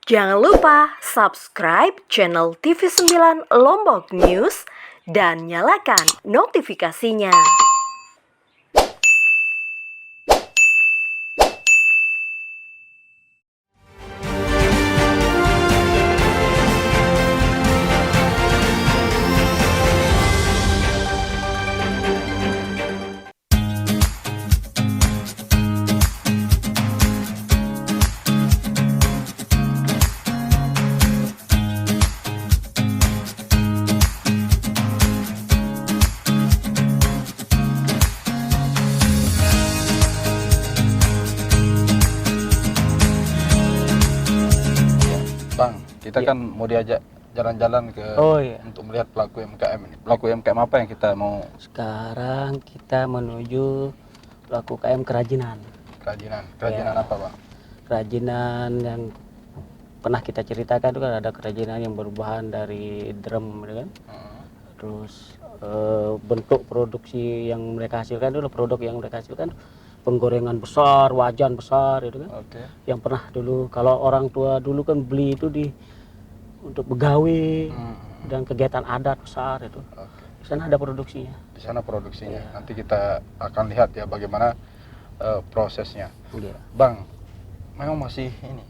Jangan lupa subscribe channel TV9 Lombok News dan nyalakan notifikasinya. Bang, kita kan mau diajak jalan-jalan ke untuk melihat pelaku UMKM ini. Pelaku UMKM apa yang kita mau? Sekarang kita menuju pelaku UMKM kerajinan. Kerajinan Ya. apa, Bang? Kerajinan yang pernah kita ceritakan itu kan ada kerajinan yang berbahan dari drum, gitu kan. Terus bentuk produksi yang mereka hasilkan itu produk yang mereka hasilkan penggorengan besar, wajan besar, itu kan. Oke. Yang pernah dulu kalau orang tua dulu kan beli itu untuk begawe dan kegiatan adat besar itu. Oke. Di sana ada produksinya. Di sana produksinya. Ya. Nanti kita akan lihat ya bagaimana prosesnya. Iya. Bang, memang masih ini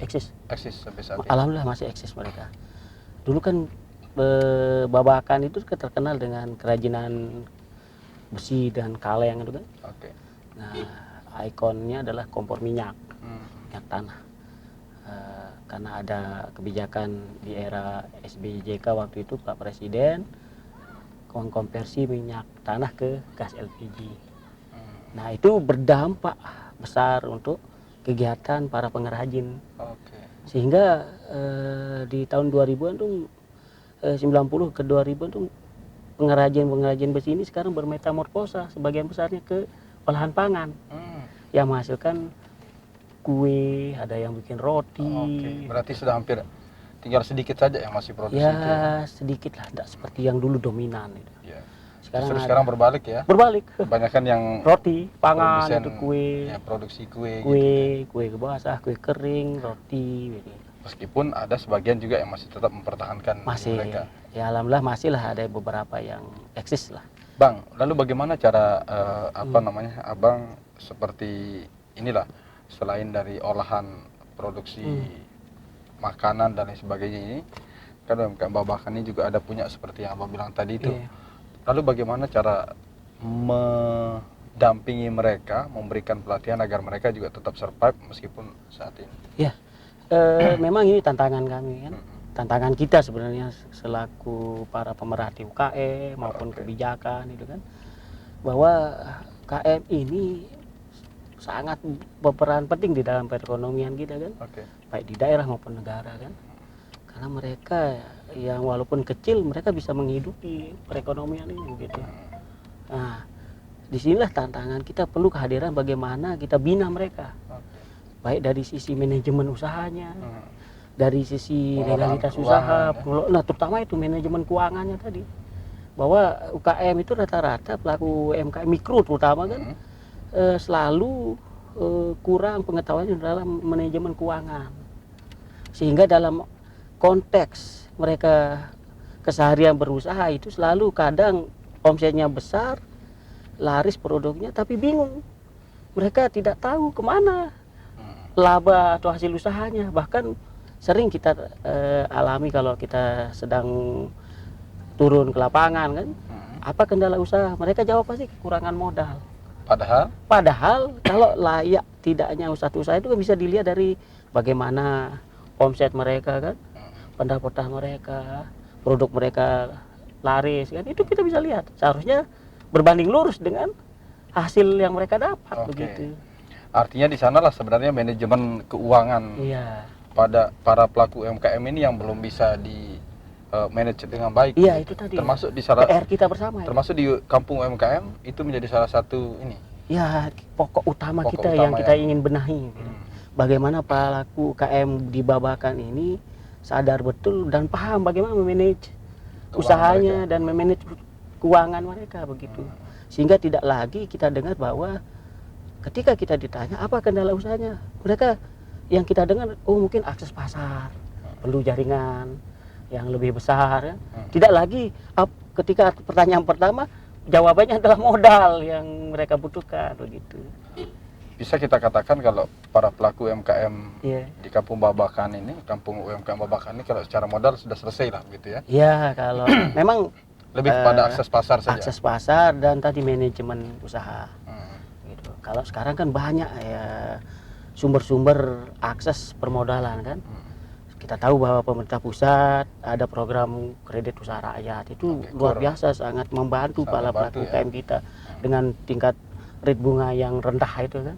Eksis. sampai saat ini. Alhamdulillah masih eksis mereka. Dulu kan Babakan itu terkenal dengan kerajinan besi dan kaleng itu kan. Oke. Nah, ikonnya adalah kompor minyak tanah. Karena ada kebijakan di era SBY-JK waktu itu Pak Presiden mengkonversi minyak tanah ke gas LPG. Nah, itu berdampak besar untuk kegiatan para pengrajin. Oke. Sehingga di tahun 2000-an tuh 90 ke 2000 tuh pengrajin besi ini sekarang bermetamorfosa sebagian besarnya ke olahan pangan yang menghasilkan kue, ada yang bikin roti. Oke. Berarti sudah hampir tinggal sedikit saja yang masih produksi itu. Ya sedikit lah, tidak seperti yang dulu dominan itu. Ya. Sekarang berbalik ya. berbalik. Kebanyakan yang Roti, pangan, produsen, itu kue, ya, produksi kue gitu. kue basah, kue kering, roti. Gitu. Meskipun ada sebagian juga yang masih tetap mempertahankan Masih, mereka. ya alhamdulillah masih lah ada beberapa yang eksis lah. Bang, lalu bagaimana cara abang seperti inilah, selain dari olahan produksi makanan dan lain sebagainya ini, kan UMKM Babakan ini juga ada punya seperti yang abang bilang tadi itu. Iya. Lalu bagaimana cara mendampingi mereka, memberikan pelatihan agar mereka juga tetap survive meskipun saat ini? Ya, memang ini tantangan kami kan. Tantangan kita sebenarnya selaku para pemerhati UKM maupun kebijakan itu kan, bahwa KM ini sangat berperan penting di dalam perekonomian kita kan, baik di daerah maupun negara kan, karena mereka yang walaupun kecil mereka bisa menghidupi perekonomian ini gitu. Nah, disinilah tantangan kita, perlu kehadiran bagaimana kita bina mereka, baik dari sisi manajemen usahanya, dari sisi legalitas usaha, nah terutama itu manajemen keuangannya tadi, bahwa UKM itu rata-rata pelaku UMKM mikro terutama kan selalu kurang pengetahuan dalam manajemen keuangan, sehingga dalam konteks mereka keseharian berusaha itu selalu kadang omsetnya besar, laris produknya, tapi bingung, mereka tidak tahu kemana laba atau hasil usahanya. Bahkan sering kita alami kalau kita sedang turun ke lapangan kan, apa kendala usaha, mereka jawab pasti kekurangan modal. Padahal kalau layak tidaknya usaha itu bisa dilihat dari bagaimana omset mereka kan, pendapatan mereka, produk mereka laris kan, itu kita bisa lihat. Seharusnya berbanding lurus dengan hasil yang mereka dapat. Begitu. Artinya di sanalah sebenarnya manajemen keuangan pada para pelaku UMKM ini yang belum bisa di manage dengan baik. Iya, itu tadi. Termasuk di PR kita bersama. Termasuk di kampung UMKM itu menjadi salah satu ini. Ya, pokok utama yang kita ingin benahi. Bagaimana pelaku UKM di Babakan ini sadar betul dan paham bagaimana memanage usahanya dan memanage keuangan mereka begitu. Sehingga tidak lagi kita dengar bahwa ketika kita ditanya apa kendala usahanya, mereka yang kita dengar, oh mungkin akses pasar, perlu jaringan yang lebih besar ya. Tidak lagi ketika pertanyaan pertama jawabannya adalah modal yang mereka butuhkan begitu. Bisa kita katakan kalau para pelaku UMKM Iya. di Kampung Babakan ini, Kampung UMKM Babakan ini, kalau secara modal sudah selesai lah gitu ya. Iya, kalau memang Lebih kepada akses pasar saja. akses pasar dan tadi manajemen usaha. Gitu. Kalau sekarang kan banyak ya sumber-sumber akses permodalan kan. Kita tahu bahwa pemerintah pusat ada program kredit usaha rakyat itu luar biasa, sangat membantu para pelaku UMKM kita dengan tingkat rate bunga yang rendah itu kan.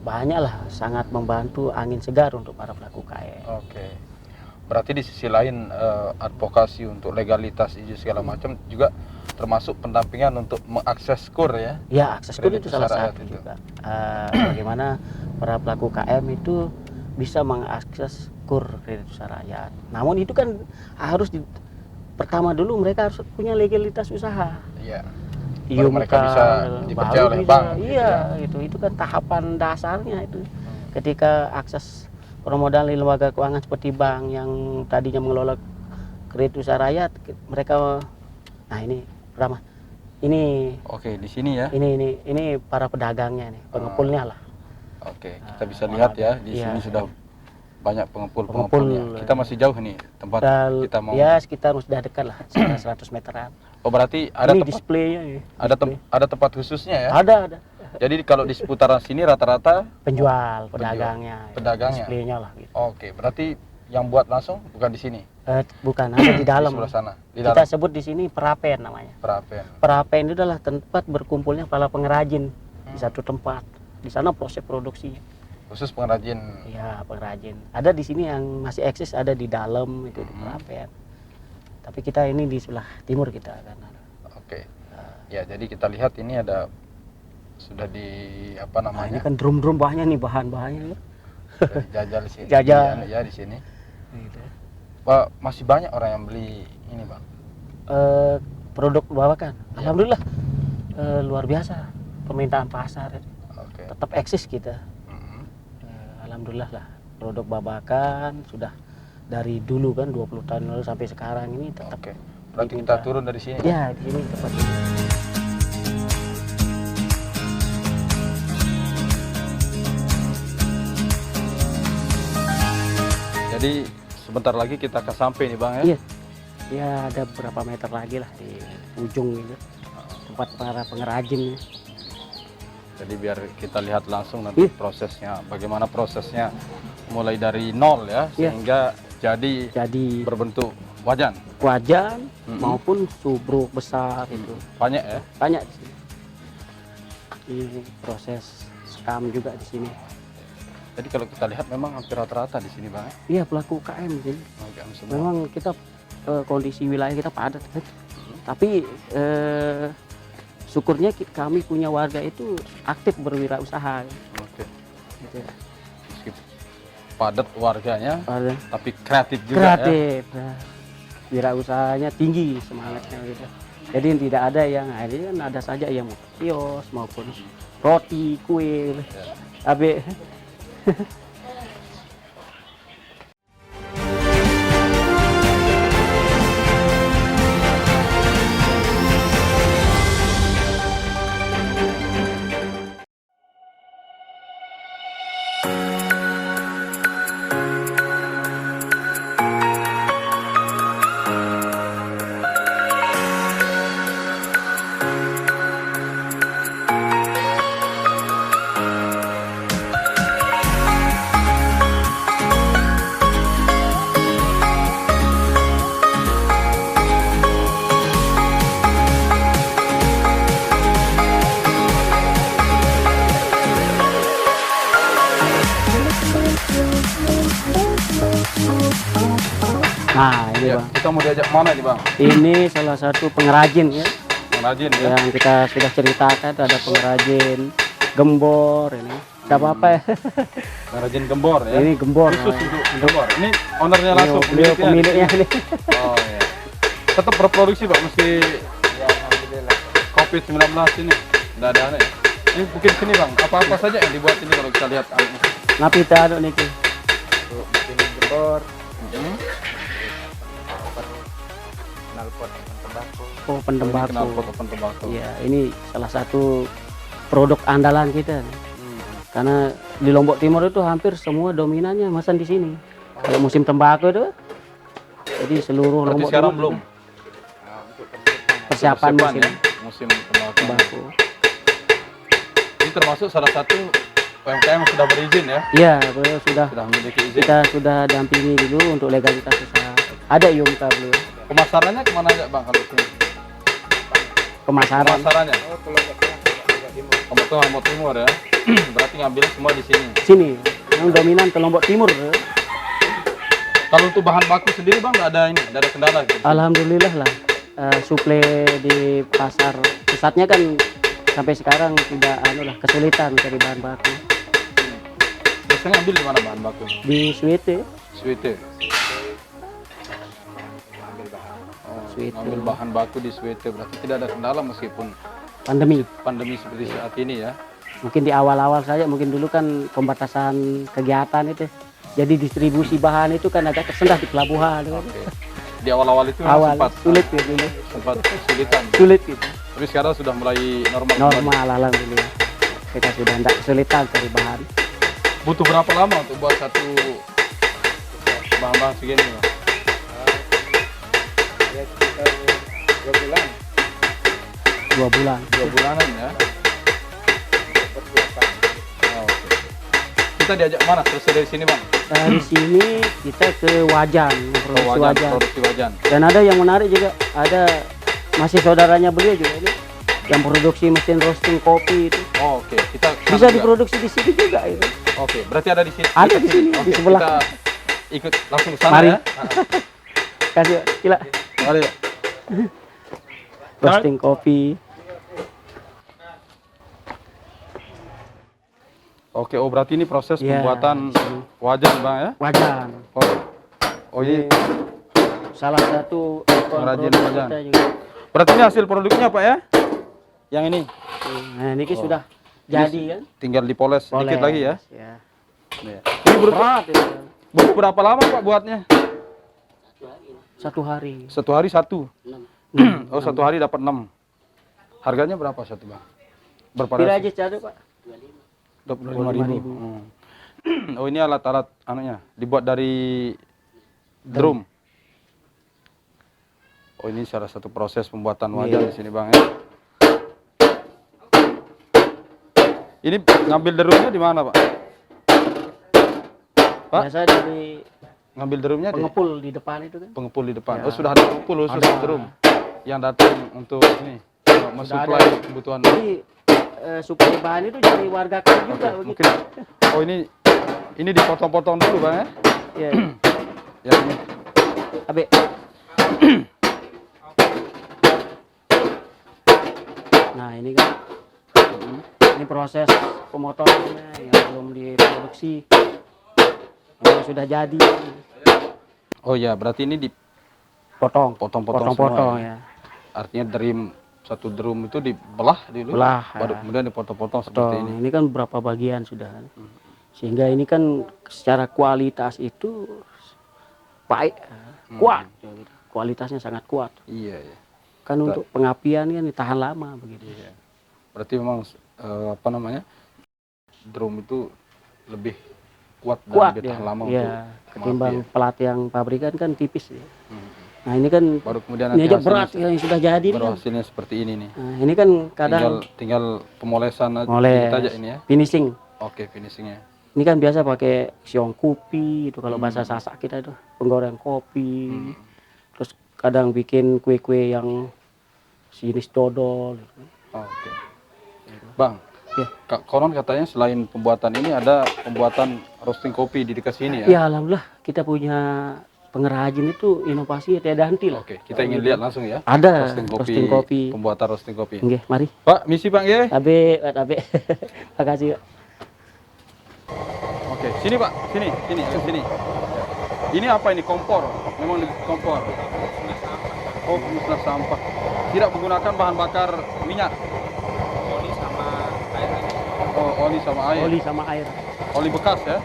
Banyaklah, sangat membantu angin segar untuk para pelaku UKM. Oke. Berarti di sisi lain advokasi untuk legalitas izin segala macam juga termasuk pendampingan untuk mengakses KUR ya. Ya, akses KUR itu Kredit salah usaha satu rakyat itu. juga. Bagaimana para pelaku UKM itu bisa mengakses KUR kredit usaha rakyat. Namun itu kan harus pertama dulu mereka harus punya legalitas usaha. Iya. Baru mereka bisa dipercaya oleh bisa, bank. Gitu iya, ya. itu kan tahapan dasarnya itu. Ketika akses permodalan di lembaga keuangan seperti bank yang tadinya mengelola kredit usaha rakyat, mereka, nah ini pertama, ini Oke, di sini ya. ini para pedagangnya nih, pengepulnya lah. Oke, kita bisa lihat ya di Iya. sini sudah banyak Pengepul. pengepul-pengepulnya. Kita masih jauh nih tempat kita mau. Ya sekitar sudah dekat lah, sekitar 100 meteran. Oh, berarti ada Ini tempat displaynya nih. ada tempat khususnya ya. Ada. Jadi kalau di seputaran sini rata-rata Penjual, pedagangnya. pedagangnya. Displaynya lah gitu. Oke, berarti yang buat langsung bukan di sini. Bukan, ada di dalam. Di sebelah sana. Di Kita dalam sebut di sini perapen namanya. Perapen. Perapen itu adalah tempat berkumpulnya para pengrajin di satu tempat. Di sana proses produksi. Khusus pengrajin. Ya, pengrajin. Ada di sini yang masih eksis, ada di dalam itu di perapen. Tapi kita ini di sebelah timur kita kan. Oke. Ya, jadi kita lihat ini ada sudah di apa Nah, ini namanya? kan drum-drum banyak nih bahan-bahannya. Sudah dijajal di sini. Jajal. Ya, di sini. Gitu. Pak, masih banyak orang yang beli ini, Bang. Produk Babakan. Alhamdulillah luar biasa permintaan pasar. Oke. Tetap eksis kita. Mhm. Alhamdulillah lah produk Babakan sudah dari dulu kan 20 tahun lalu sampai sekarang ini tetap. Oke. Berarti kita turun dari sini. Ya, di sini tepat. Jadi sebentar lagi kita akan sampai nih, Bang ya. Iya. Ya ada beberapa meter lagi lah di ujung itu. Tempat para pengrajin. Jadi biar kita lihat langsung nanti prosesnya, bagaimana prosesnya mulai dari nol ya, Iya. sehingga jadi Jadi berbentuk wajan. wajan Mhm. maupun subruk besar itu. Banyak ya. Banyak di sini. Ini proses skam juga di sini. Jadi kalau kita lihat memang hampir rata-rata di sini, Bang ya. Iya, pelaku UKM di sini. Oke, semua. Memang kita kondisi wilayah kita padat kan. Tapi syukurnya kami punya warga itu aktif berwirausaha. Oke. Gitu. Meskipun padat warganya, Warga tapi kreatif juga ya. kreatif. Nah, wirausahanya tinggi semangatnya gitu. Jadi tidak ada yang ini kan ada saja yang mau kios maupun roti, kue. Abe Nah, ini Ya, Bang. kita mau diajak mana nih, Bang? Ini salah satu pengrajin ya. Pengrajin ya. Yang kita sudah ceritakan ada pengrajin gembor ini. Tidak apa-apa ya. Pengrajin gembor ya. Ini gembor. Khusus namanya. untuk gembor. Ini ownernya langsung, Beliau pemiliknya ini. Oh iya. Tetap berproduksi, Pak, meski COVID-19 ini. Nggak ada aneh ya. Ini mungkin sini, Bang. Apa-apa saja yang dibuat ini kalau kita lihat. Napi anu niki. Untuk mesin jebor, Hmm. knalpot tembakau. Oh, Ini pentembakau. knalpot open tembakau. Iya, ini salah satu produk andalan kita. Karena di Lombok Timur itu hampir semua dominannya masan di sini. Kayak musim tembakau itu. Jadi seluruh Berarti Lombok sekarang Timur belum Untuk persiapan musim ya, musim tembakau. tembakau. Ini termasuk salah satu UMKM yang sudah berizin ya, Iya, beliau sudah sudah memiliki izin. kita sudah dampingi dulu untuk legalitas usaha. Ada IUMK beliau. Pemasarannya kemana aja bang kalau sini? Pemasaran. Pemasarannya? Oh, kalau nggak timur. Lombok Timur ya. Berarti ngambil semua di sini. Sini yang dominan ke Lombok Timur. Kalau untuk bahan baku sendiri bang nggak ada ini, nggak ada kendala gitu. Alhamdulillah lah. Suplai di pasar pusatnya kan sampai sekarang tidak kesulitan mencari bahan baku. Biasanya ambil di mana bahan baku? Di Swete, Swete. Swete. Ngambil bahan baku di Swete berarti tidak ada kendala meskipun pandemi. pandemi seperti saat ini ya. Mungkin di awal-awal saja, mungkin dulu kan pembatasan kegiatan itu. Jadi distribusi bahan itu kan agak tersendat di pelabuhan. Kan. Oke. Di awal-awal itu memang Awal sempat sulit ya dulu. sempat kesulitan. Sulit gitu. Tapi sekarang sudah mulai normal. kembali. Normal alhamdulillah. Kita sudah tidak kesulitan cari bahan. Butuh berapa lama untuk buat satu bahan-bahan segini bang? Ya sekitar 2 bulan 2 bulan. 2 bulanan ya. persiapan. Oh, oke. Kita diajak mana? Selesai dari sini bang? Dari sini kita ke Wajan, produksi Wajan, Wajan. produksi wajan. Dan ada yang menarik juga, ada masih saudaranya beliau juga ini yang produksi mesin roasting kopi itu. Oh, oke. Kita Bisa juga. diproduksi di sini juga itu. Oke, berarti ada di sini. Ada di sini, Oke, di sebelah. Kita ikut langsung ke sana Mari. ya. Kasih gila. Mari. Roasting kopi. Oke, oh berarti ini proses Iya, pembuatan di sini. wajan bang ya? Wajan. Oh ini Salah satu Pengrajin produk wajan. kita juga. berarti ini hasil produknya pak ya? Yang ini Nah, ini sudah jadi kan? tinggal dipoles sedikit Poles, lagi ya. ya. Iya. Ini Berat itu. butuh berapa lama pak buatnya? 1 hari. 1 hari 1. Oh 1 hari dapat 6. Harganya berapa satu bang? Pira Bervariasi. aja cari Pak? 25.000. Oh ini alat-alat anunya dibuat dari drum. Oh ini salah satu proses pembuatan wajan Iya. di sini bang ya. Ini ngambil derumnya di mana pak? Pak? Biasa dari Ngambil derumnya di pengepul di depan itu kan? pengepul di depan. Ya. Oh sudah ada pengepul khusus Ada. drum yang datang untuk ini mensuplai ada. kebutuhan. Jadi suplai bahan itu jadi warga kan juga Oke, begitu. mungkin. Oh ini dipotong-potong dulu bang ya? Ya, Ya ini. Abe. Nah ini kan, ini proses pemotongannya yang belum diproduksi, yang sudah jadi, Oh ya berarti ini potong, dipotong-potong potong-potong semua. ya. Artinya satu drum itu dibelah dulu, Belah, baru ya. kemudian dipotong-potong seperti Potong. ini. Ini kan berapa bagian sudah kan. Sehingga ini kan secara kualitas itu baik, kuat. Kualitasnya sangat kuat. Iya, iya. Kan untuk pengapian kan tahan lama begitu. Iya. Berarti memang apa namanya drum itu lebih kuat dan Kuat lebih ya. tahan lama Ya, untuk ketimbang pengapian. pelat yang pabrikan kan tipis ya. Hmm. Nah ini kan Baru kemudian ini aja hasilnya- berat yang sudah jadi ini baru kan. hasilnya seperti ini nih. Nah, ini kan kadang Tinggal pemolesan aja moles, dikit aja ini ya. finishing. Oke, finishingnya. Ini kan biasa pakai siong kopi itu kalau bahasa Sasak kita itu penggoreng kopi. Terus kadang bikin kue-kue yang jenis dodol. Oke. Bang, Ya. konon katanya selain pembuatan ini ada pembuatan roasting kopi di dekat sini ya. Ya alhamdulillah kita punya pengrajin itu inovasi tiada henti lah. Oke, kita ingin lihat langsung ya. Ada Roasting kopi, pembuatan roasting kopi. Nggih, mari. Pak, misi Pak nggih. Abe. Makasih. Pak. Oke, sini Pak, sini. Ini apa ini kompor? Memang di kompor. Oh, pemusnah sampah. Tidak menggunakan bahan bakar minyak. Oli sama air aja. Oh, oli sama air. Oli sama air. Oli bekas ya.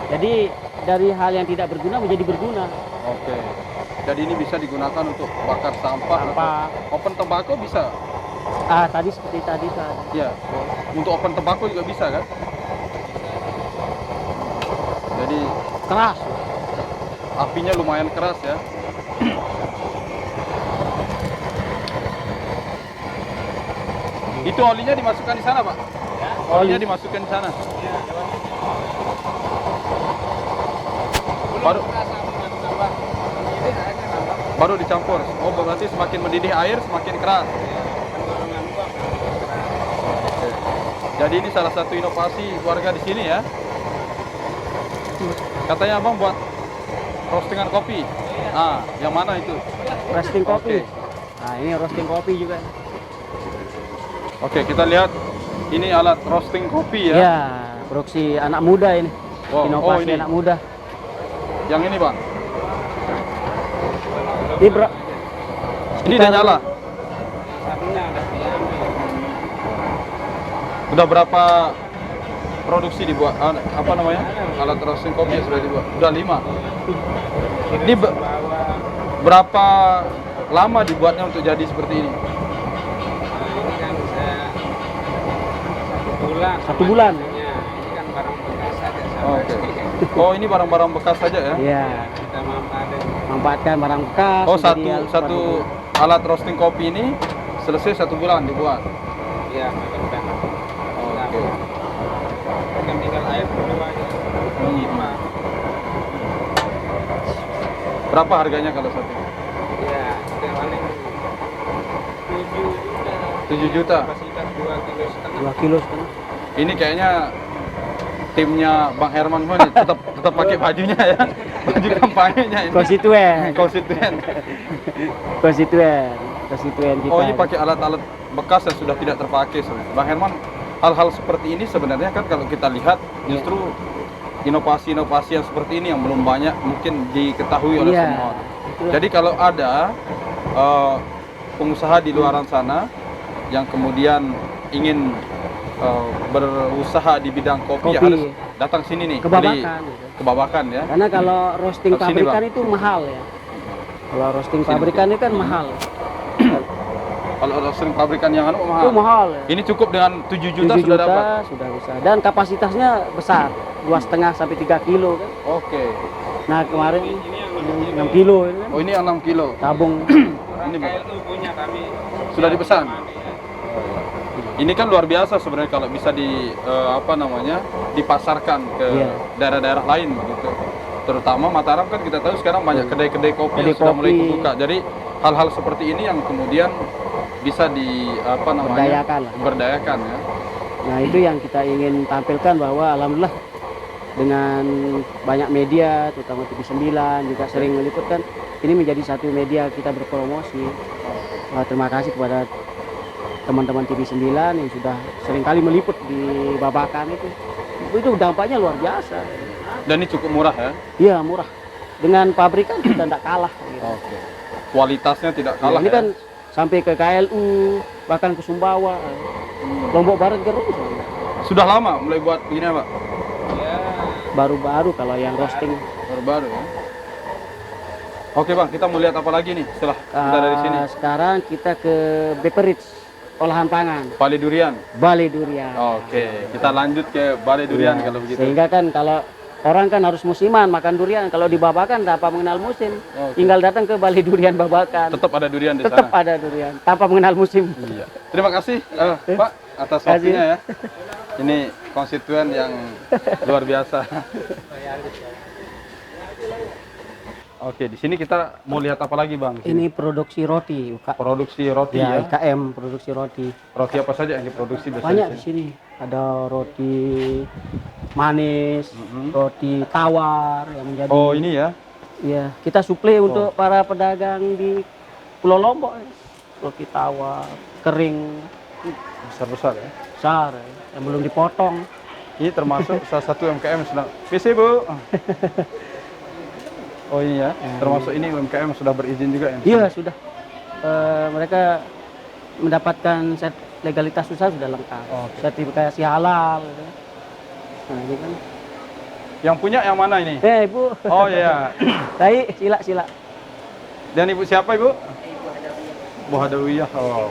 Jadi dari hal yang tidak berguna menjadi berguna. Oke. Jadi ini bisa digunakan untuk bakar sampah. Sampah. Atau open tobacco bisa. Tadi seperti tadi kan. Iya. Untuk open tobacco juga bisa kan? Jadi Keras. apinya lumayan keras ya. Itu olinya dimasukkan di sana, Pak? Olinya dimasukkan di sana. Baru dicampur. Oh, berarti semakin mendidih air semakin keras. Oke. Jadi ini salah satu inovasi warga di sini ya. Katanya Abang buat roastingan kopi. Ah, yang mana itu? Roasting kopi. Oke. Nah, ini roasting kopi juga. Oke, kita lihat ini alat roasting kopi ya. Ya, produksi anak muda ini. Wow. Inovasi Oh, ini. anak muda. Yang ini, Bang. Ini bro. Ini udah nyala. Udah berapa produksi dibuat? Apa namanya? Alat roasting kopi yang sudah dibuat? Udah 5. Ini berapa lama dibuatnya untuk jadi seperti ini? Ini kan saya 1 bulan. 1 bulan. Ini kan barang bekas saja. Oke. Oh, ini barang-barang bekas saja ya? Iya. Kita Manfaatkan barang bekas. Oh, menjadi hal satu seperti alat roasting kopi ini selesai 1 bulan dibuat. Iya, mudah-mudahan. Oke. Kan tinggal air berdua aja. 5. Berapa harganya kalau satu? Iya, kita paling 7 juta. Kapasitas 2,5 kg. 2 kilo setengah. Ini kayaknya timnya Bang Herman semua nih tetap pakai bajunya ya. Baju kampanyenya ini. Konstituen. Konstituen. Konstituen kita. Oh, ini pakai alat-alat bekas yang sudah tidak terpakai sebenarnya. Bang Herman, hal-hal seperti ini sebenarnya kan kalau kita lihat justru inovasi-inovasi yang seperti ini yang belum banyak mungkin diketahui oleh Iya, semua orang. itulah. Jadi kalau ada pengusaha di luaran sana yang kemudian ingin berusaha di bidang kopi, ya Kopi. harus datang sini nih. Kebabakan, beli gitu. Kebabakan ya. Karena kalau roasting Ke sini, pabrikan Bang. itu mahal ya. Kalau roasting Sini, pabrikan itu kan mahal. Kalau roasting pabrikan yang anu Itu mahal. mahal ya. Ini cukup dengan 7 juta 7 sudah juta dapat. sudah bisa. Dan kapasitasnya besar, 2,5 sampai 3 kilo kan. Oke. Nah kemarin 6 kilo ini kan. Oh, ini yang 6 kilo. Tabung. Ini Bang. KLU punya kami. Sudah dipesan. Ini kan luar biasa sebenarnya kalau bisa dipasarkan ke Iya. daerah-daerah lain begitu. Terutama Mataram kan kita tahu sekarang banyak kedai-kedai kopi Kedai yang sudah mulai kopi. kebuka. Jadi hal-hal seperti ini yang kemudian bisa Berdayakan lah. berdayakan ya. Nah itu yang kita ingin tampilkan bahwa alhamdulillah dengan banyak media, terutama TV9 juga sering meliput kan, ini menjadi satu media kita berpromosi. Terima kasih kepada teman-teman TV9 yang sudah seringkali meliput di Babakan itu. Itu dampaknya luar biasa. Dan ini cukup murah ya. Iya murah. Dengan pabrikan kita tidak kalah. Gitu. Oke. Kualitasnya tidak Ya, kalah ini ya. kan sampai ke KLU, bahkan ke Sumbawa, Lombok Barat Gerung. Sudah lama mulai buat begini Pak? Ya, Baru-baru kalau yang roasting. Baru-baru ya. Oke Bang, kita mau lihat apa lagi nih setelah kita dari sini? Sekarang kita ke Beperits, olahan pangan, Balai Durian. Balai Durian. Oke, kita lanjut ke Balai Durian Iya, kalau begitu. Sehingga kan kalau orang kan harus musiman makan durian. Kalau di Babakan tanpa mengenal musim, Oke. tinggal datang ke Balai Durian Babakan. Tetap ada durian di Tetap sana. ada durian tanpa mengenal musim. Iya. Terima kasih Pak atas Terima kasih. waktunya ya. Ini konstituen yang luar biasa. Oke, di sini kita mau lihat apa lagi Bang? Di sini. Ini produksi roti, Produksi roti ya, ya. IKM produksi roti. Roti apa saja yang diproduksi biasanya? Banyak di di sini? sini. Ada roti manis, Mhm. roti tawar yang menjadi. Oh, ini ya. Iya, kita suplai untuk para pedagang di Pulau Lombok. Roti tawar, kering, Besar-besar ya. besar, yang belum dipotong. Ini termasuk salah satu UMKM yang sedang. Visi Bu. Oh ini ya, termasuk ini UMKM yang sudah berizin juga ya? Iya, sudah. Mereka mendapatkan legalitas usaha sudah lengkap. Oke. Sertifikasi halal. Gitu. Nah, ini kan. Yang punya yang mana ini? Ibu. Oh iya. Baik, sila. Dan ibu siapa ibu? Bu Hadawiyah. Oh.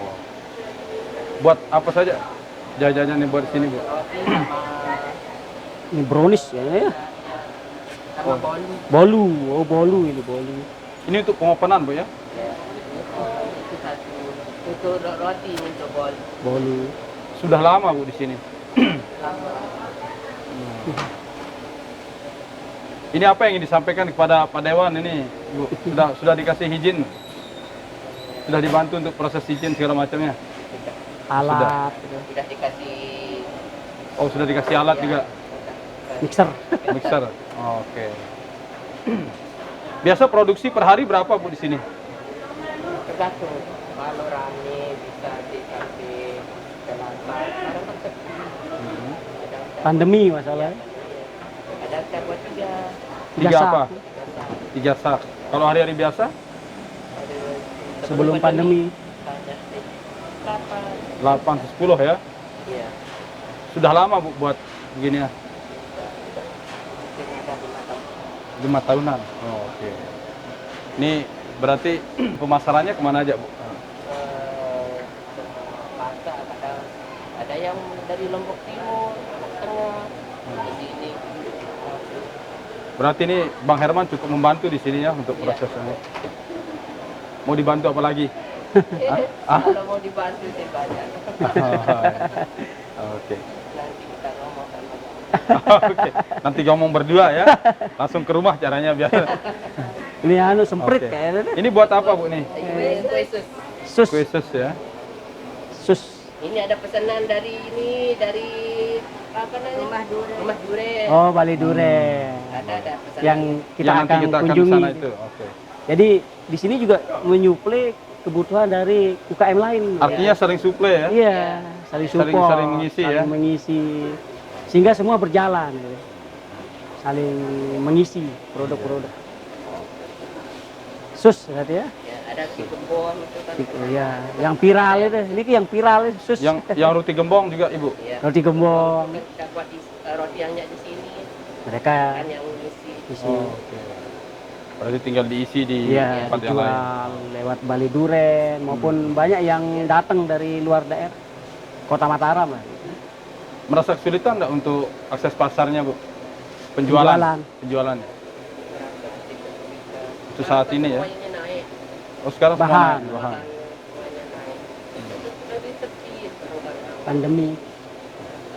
Buat apa saja jajanan yang buat sini bu? Ini brownies ya. Sama bolu. Bolu, oh bolu ini bolu. Ini untuk pengopenan bu ya? Itu satu. Untuk roti untuk bolu. Bolu. Sudah lama bu di sini. Lama. Ini apa yang ingin disampaikan kepada Pak Dewan ini bu? Sudah dikasih izin? Sudah dibantu untuk proses izin segala macamnya? Alat, Sudah dikasih Oh sudah dikasih alat ya, juga? mixer. Mixer. Oh, oke. Biasa produksi per hari berapa bu di sini? tergantung. Kalau rame bisa sampai 8. Sekarang kan sepi. Pandemi masalahnya. Ada kita buat 3. Tiga Biasa. apa? 3 sak. Kalau hari-hari biasa? Sebelum pandemi. 8. 8 10 ya? Iya. Sudah lama bu buat begini ya? 5 tahunan. Oh, oke. Ini berarti pemasarannya kemana aja bu? Pasar ada yang dari Lombok Timur, Lombok Tengah, di sini. Berarti ini Bang Herman cukup membantu di sini ya untuk prosesnya. Mau dibantu apa lagi? Kalau mau dibantu sih banyak. Oke. Nanti kita ngomong sama Oke. Nanti ngomong berdua ya. Langsung ke rumah caranya biar. Ini anu semprit Oke. kayaknya. Ini buat apa bu nih? kue sus. Sus. Kue sus ya. Sus. Ini ada pesanan dari apa namanya? Rumah Duren. Oh, Bali Duren. Ada pesanan. Yang kita Yang nanti akan kita akan kunjungi. ke sana itu. Oke. Jadi di sini juga menyuplai kebutuhan dari UKM lain. Artinya sering suplai ya? Iya, saling support, saling mengisi ya? saling mengisi. Sehingga semua berjalan. Ya. Saling mengisi produk-produk. Sus berarti ya? Ya, ada si gembong itu kan. Iya, yang viral itu. Ini yang viral itu sus. Yang roti gembong juga ibu? Iya. Roti gembong. Kita buat roti yang di sini Mereka kan yang ngisi. di sini. Oke. Berarti tinggal diisi di Iya, tempat yang lain. dijual lewat Bali Duren maupun banyak yang datang dari luar daerah. Kota Mataram lah. Merasa kesulitan nggak untuk akses pasarnya bu? Penjualan. Penjualannya. Itu saat ini ya? Semuanya naik. Oh sekarang semua Bahan. naik, bahan. Semuanya naik. Lebih sepi perubahan. Pandemi.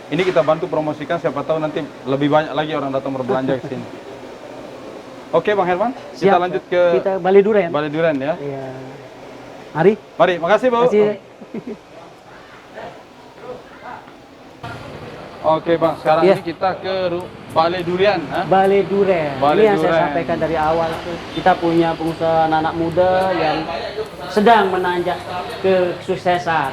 Ini kita bantu promosikan, siapa tahu nanti lebih banyak lagi orang datang berbelanja ke sini. Oke Bang Herman, kita Siap. lanjut ke Kita Bali Duren. Bali Duren ya. Iya. Mari. Mari, makasih Bu. Terima kasih. Oke Bang, sekarang Iya. ini kita ke Bali Durian. Bali Duren. Bali Ini yang saya Duren. sampaikan dari awal. Kita punya pengusaha anak muda yang sedang menanjak kesuksesan.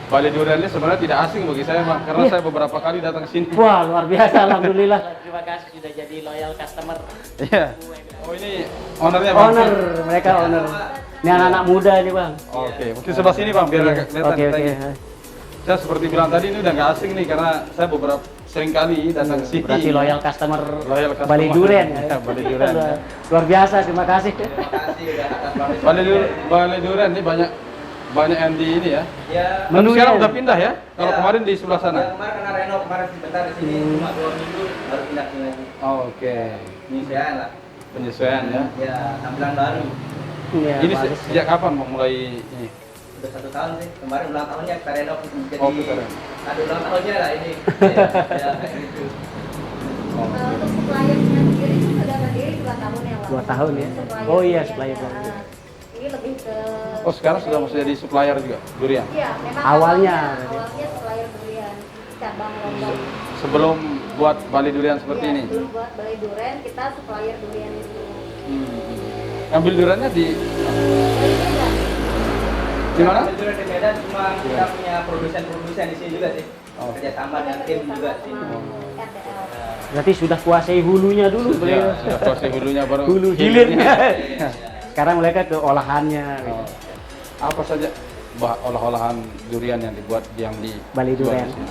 Bali Durian ini sebenarnya tidak asing bagi saya Bang, karena Iya. saya beberapa kali datang ke sini. Wah, luar biasa. Alhamdulillah. Terima kasih sudah jadi loyal customer. Iya. Oh ini ownernya Bang. Owner, mereka owner. Ini anak-anak muda ini bang. Oke, mungkin sebelah sini Bang, biar agak kelihatan. Oke, oke. Saya seperti bilang tadi ini udah nggak asing nih, karena saya beberapa sering kali datang ke sini. Berarti loyal customer, Loyal customer. Bali Duren. Ya, Bali Duren. Luar biasa, terima kasih. Bali Duren ini banyak yang di ini ya. Ya, Tapi Menunya. sekarang udah pindah ya? Kalau Ya. kemarin di sebelah sana. kemarin kena renov kemarin sebentar di sini cuma 2 minggu baru pindah ke lagi. Oh, oke. Penyesuaian lah. Penyesuaian ya. Ya, tampilan baru. Ya, Ini bagus. sejak kapan mau mulai ini? Udah 1 tahun sih. Kemarin ulang tahunnya kita renov jadi Oh, keren. ada ulang tahunnya lah ini. Ya, kayak gitu. Untuk suppliernya sendiri itu sudah berdiri 2 tahun yang lalu. 2 tahun ya? Supplier Oh iya, durian, supplier ya. durian. Ini lebih ke Oh, sekarang sudah masuk jadi supplier juga durian. Iya, memang Awalnya. awalnya supplier durian cabang Lombok. Sebelum buat Bali Durian seperti Iya, ini. Sebelum buat Bali Duren, kita supplier durian itu. Ngambil duriannya di Bali Duren. di mana? Jujur di Medan cuma kita punya produsen-produsen di sini juga sih. Oh. Kerja sama dengan tim juga sih. RDL. Berarti sudah kuasai hulunya dulu Ya, beliau. sudah proses hulunya baru Hulu hilirnya. Sekarang mereka ke olahannya. Oh. Apa saja olah-olahan durian yang dibuat yang di Bali jual Duren. di sini?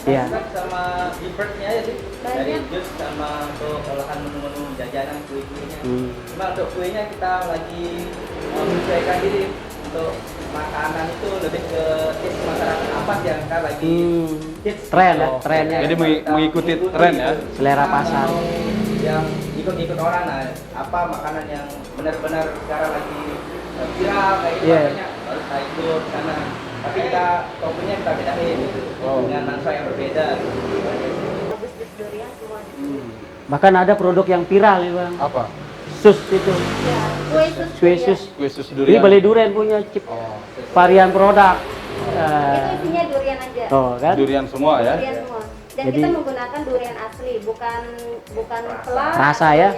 Iya. Sama dessert-nya aja sih. Dari Banyak. jus sama untuk olahan menu-menu jajanan kue-kuenya. Cuma untuk kuenya kita lagi menyesuaikan diri untuk makanan itu lebih ke hits masyarakat apa sih yang kita lagi hits. Tren ya, Oh, trennya. Jadi mengikuti tren ya. Selera pasar. Yang ikut-ikut orang, nah apa makanan yang benar-benar sekarang lagi viral kayak gitu, Iya. makanya baru kita ikut karena tapi kita toppingnya kita bedain gitu dengan nuansa yang berbeda gitu. Bagus jus durian semua. Bahkan ada produk yang viral ya bang, Apa? sus itu, Ya, kue sus. kue durian. sus. Kue sus Ini durian. Bali Durian punya chip Oh, varian produk. Itu isinya durian aja. Tuh kan? durian semua ya. Durian semua. Dan Jadi- kita menggunakan durian asli, bukan pelah. Rasa ya?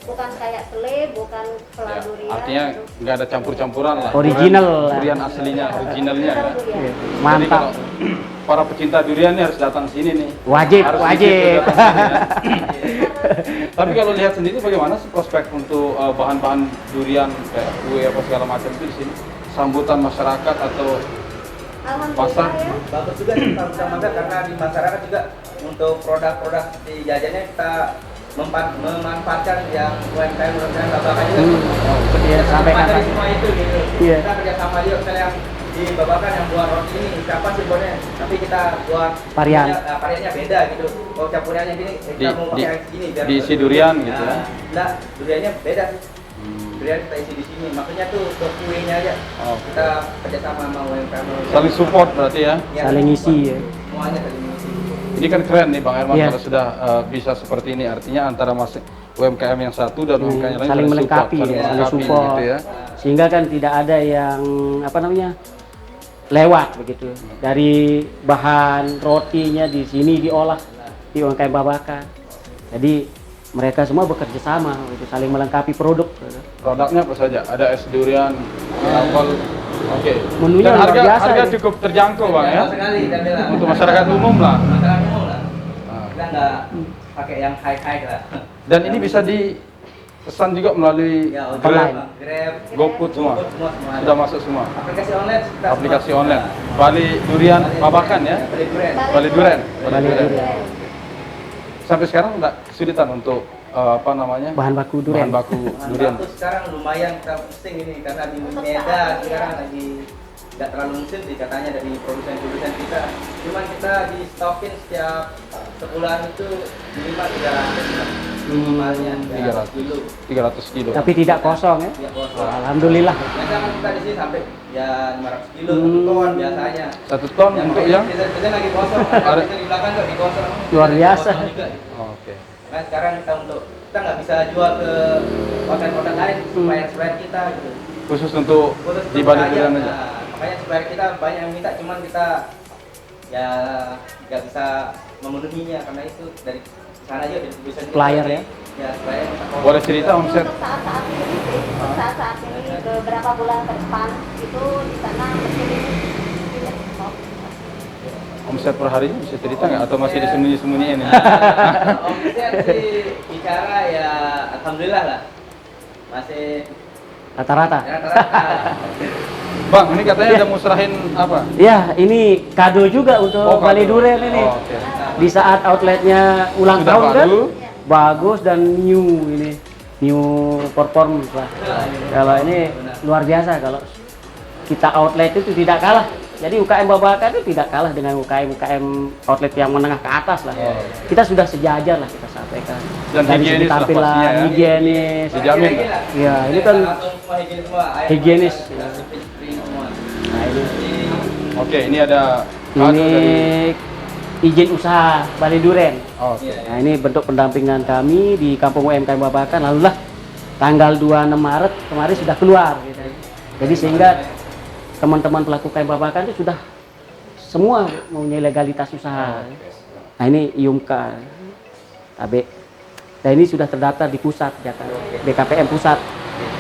Bukan kayak selai, bukan pelah Ya, durian. artinya nggak ada campur-campuran lah. Original Durian, lah. durian aslinya, originalnya ya. Durian. Iya, Jadi mantap. kalau para pecinta durian ini harus datang sini nih. Wajib, Harus wajib. disitu datang sini ya. Tapi kalau lihat sendiri bagaimana sih prospek untuk bahan-bahan durian kayak kue apa segala macam itu di sini? Sambutan masyarakat atau pasar? Alhamdulillah ya. Bagus juga sih kalau kita makan karena di masyarakat juga untuk produk-produk di jajannya kita memanfaatkan yang UMKM Babakan juga. Iya, sampai Sama kata. dari semua itu gitu. Iya. Kita kerjasama juga misalnya yang di Babakan yang buat roti ini siapa sih buatnya? Tapi kita buat Varian. variannya beda gitu. Kalau campurannya gini kita mau pakai yang segini biar diisi durian gitu ya. Enggak, duriannya beda sih. Durian kita isi di sini. Makanya tuh untuk kuenya aja. Oh. Kita kerjasama sama UMKM. Saling support berarti ya. Ya, Saling isi ya. Semuanya saling isi. Ini kan keren nih Bang Herman Iya. kalau sudah bisa seperti ini. Artinya antara masing UMKM yang satu dan UMKM yang lain Saling melengkapi support, ya, saling melengkapi support. gitu ya. Sehingga kan tidak ada yang apa namanya lewat begitu. Dari bahan rotinya di sini diolah di UMKM Babakan. Jadi mereka semua bekerja sama, gitu, saling melengkapi produk. Produknya apa saja? Ada es durian, apel. Oke. Menunya Dan luar harga biasa harga ini. cukup terjangkau Bang ya. Jauh sekali kita bilang. Untuk masyarakat umum lah. Masyarakat umum lah. Nah. Kita nggak pakai yang high lah. Dan ini bisa dipesan juga melalui Ya, ojek, Grab, Grab, GoFood semua. GoFood semua ada. Sudah masuk semua. Aplikasi online kita Aplikasi semua. online. Bali Durian Babakan ya. Bali Durian. Bali Durian. Bali Durian. Sampai sekarang enggak kesulitan untuk apa namanya? Bahan baku durian. Bahan baku Bahan durian. baku sekarang lumayan kita pusing ini karena di Medan sekarang lagi nggak terlalu musim sih katanya dari produsen-produsen kita. Cuman kita di stokin setiap sebulan itu minimal 300 minimalnya 300 dulu. 300 kilo. Tapi tidak kosong ya. Ya, kosong. Alhamdulillah. Biasa kan kita di sini sampai ya 500 kilo, Hmm. 1 ton biasanya. 1 ton untuk yang Biasanya lagi kosong, Ada- ada di belakang tuh di kosong. Luar biasa. Kosong juga. Oh, oke. Nah sekarang kita nggak bisa jual ke hotel-hotel lain supplier kita gitu. Khusus untuk Khusus di untuk Bali saya, Durian aja. nah, makanya supplier kita banyak yang minta, cuman kita ya nggak bisa memenuhinya karena itu dari sana aja dari tulisan kita. Supplier ya? Ya supplier minta kosong. Boleh cerita omset Untuk saat-saat ini sih, untuk saat-saat ini beberapa bulan ke depan itu di sana mesin ini tidak stop. omset per hari bisa cerita nggak atau masih disembunyi-sembunyiin ya? Omset sih bicara ya alhamdulillah lah masih Rata-rata. ya, rata-rata. Bang, ini katanya udah musrahin apa? Ya, ini kado juga untuk Oh, Bali kado. Durian ini. Oh, oke. Di saat outletnya ulang Sudah tahun kan, baru. bagus dan new ini, new performance lah. Kalau ini luar biasa kalau kita outlet itu tidak kalah. Jadi UKM Babakan itu tidak kalah dengan UKM outlet yang menengah ke atas lah. Oh. Kita sudah sejajar lah kita sampaikan. Dan Dari segi higienis lah tampilan, pastinya ya. higienis. Dijamin Gila, lah. Iya, ini kan langsung semua higienis semua. Air higienis. kita spray semua. Nah, ini Oke, ini ada kado ini dari izin usaha Bali Durian. Oh, oke. Nah, ini bentuk pendampingan kami di Kampung UMKM Babakan. Lalu lah tanggal 26 Maret kemarin sudah keluar gitu. Jadi sehingga teman-teman pelaku UMKM Babakan itu sudah semua mempunyai legalitas usaha. Nah, ini IUMKA TABE. Dan ini sudah terdaftar di pusat Jakarta, BKPM pusat.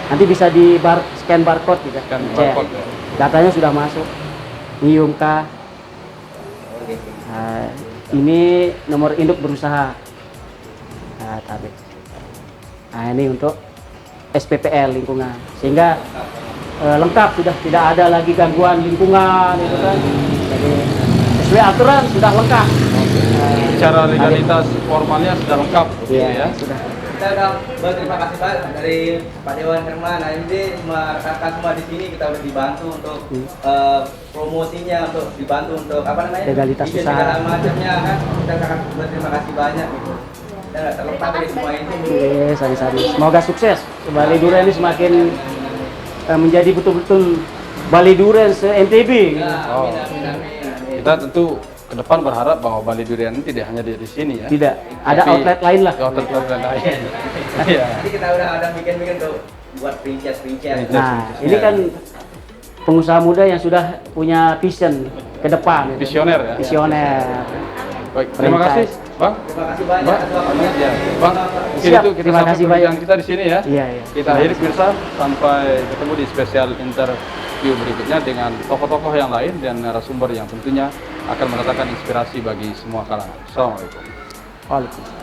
Nanti bisa di scan barcode juga. Scan Ya. barcode, ya. Datanya sudah masuk. Ini IUMKA. Nah, ini nomor induk berusaha. Nah, TABE. Nah, ini untuk SPPL lingkungan. Sehingga lengkap sudah tidak ada lagi gangguan lingkungan itu kan. Jadi sesuai aturan sudah lengkap. Secara legalitas formalnya sudah lengkap begitu Iya, ya. sudah. Kita udah berterima kasih banget dari Pak Dewan Herman, AMD, semua rekan-rekan semua di sini kita udah dibantu untuk promosinya, untuk dibantu untuk apa namanya? Legalitas izin usaha. segala macamnya kan. Kita sangat berterima kasih banyak gitu. Kita nggak terlepas dari semua ini. Oke, sari-sari. Semoga sukses. Balai Durian ini semakin menjadi betul-betul Balai Durian se-NTB. Ya, Oh. amin, amin, amin, amin. Kita tentu ke depan berharap bahwa Balai Durian ini tidak hanya di sini ya. Tidak, ada Tapi outlet lain lah. Outlet lain. Iya. Jadi kita udah ada bikin-bikin tuh buat franchise. Nah, ini kan pengusaha muda yang sudah punya vision ke depan. Visioner ya. Visioner. Baik, terima kasih, Franchise. Bang. Terima kasih banyak Bang, atas waktunya. ya. Bang, mungkin Siap, itu kita terima sampai kasih perbincangan banyak. kita di sini ya. Iya, iya. Kita akhiri pemirsa sampai ketemu di spesial interview berikutnya dengan tokoh-tokoh yang lain dan narasumber yang tentunya akan mendatangkan inspirasi bagi semua kalangan. Assalamualaikum. Waalaikumsalam.